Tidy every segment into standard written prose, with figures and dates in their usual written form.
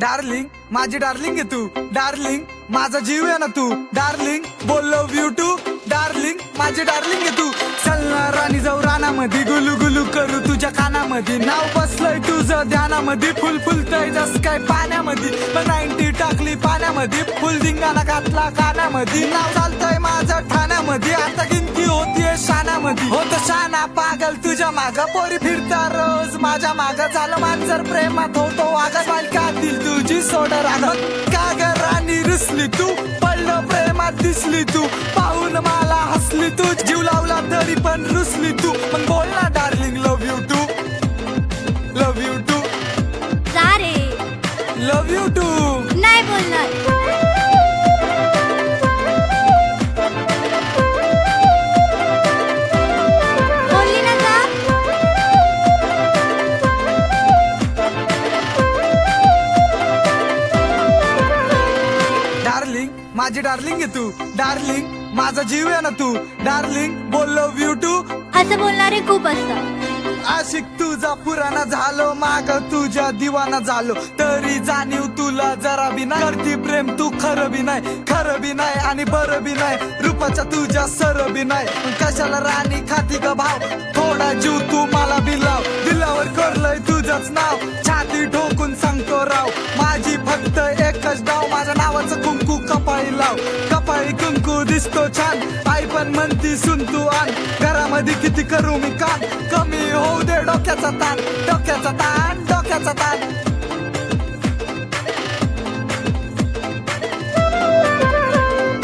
Darling माझी darling आहे तू, darling माझा जीव आहे ना तू, डार्लिंग बोल लव यू टू, डार्लिंग माझी डार्लिंग आहे तू. चल ना राणी जाऊ रानामध्ये, गुलू गुलू करू तुझ्या कानामध्ये, नाव बसलंय तुझं ध्यानामध्ये, फुल फुलतय जस काय पाण्यामध्ये, पण 90 टाकली पाण्यामध्ये, फुल धिंगाणा घातला कानामध्ये, नाव चालतंय माझं ठाण्यामध्ये, आता गिनती होतीये शानामध्ये, होत शाना पागल तुझ्या माग, पोरी फिरता रोज माझ्या माग, झालं मांजर प्रेमात होतो वागत, बालकातील तुझी सोड रागत, का ग राणी रुसली तू, पडलं प्रेमात दिसली तू, पाहून मला हसली तू, जीव लावला तरी पण रुसली तू, मग बोल ना darling love you too, love you too, सारे लव यू टू. नाही बोलणार. बोलली ना का? डार्लिंग माझी डार्लिंग आहे तू, डार्लिंग माझा जीव आहे ना तू, डार्लिंग बोल लव यू टू. असं बोलणारे खूप असतात. आशिक तुझा पुराणा झालो, माग तुझ्या दिवाना झालो, तरी जाणीव तुला जरा बी नाही, करती प्रेम तू खरं बी नाही, खरं बी नाही आणि बरं बी नाही, रूपाच्या तुझ्या सर बी नाही, कशाला राणी खाती ग भाव, थोडा जीव तू मला बी लाव, दिलावर करलंय तुझंच नाव, छाती ठोकून सांगतो राव, माझी फक्त एकच डाव, माझ्या नावाचं कुंकू कपाळी लाव, कपाळी कुंकू दिसतो छान, आई पण म्हणती सुन तू आण, घरामध्ये किती करू मी काम, कमी होऊ दे डोक्याचा ताण, डोक्याचा ताण, डोक्याचा ताण.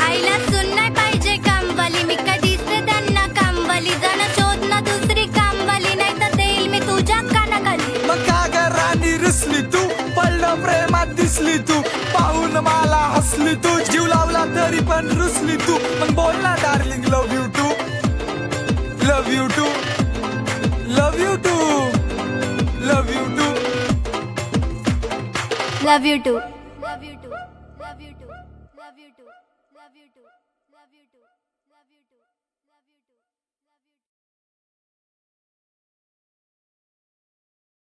आईला सुन नाही पाहिजे कामवाली, मी काय दिसते त्यांना कामवाली, जाणं शोध ना दुसरी कामवाली, नाही तर देईल मी तुझ्या कानाखाली. मग का ग राणी रुसली तू, पडलं प्रेमात दिसली तू, पाहून मला हसली तू, जीव लावला तरी पण रुसली तू, मग बोल ना darling love you too, love you too, love you too, love you too, love you too, love you too, love you too, love you too, love you too, love you too, love you to.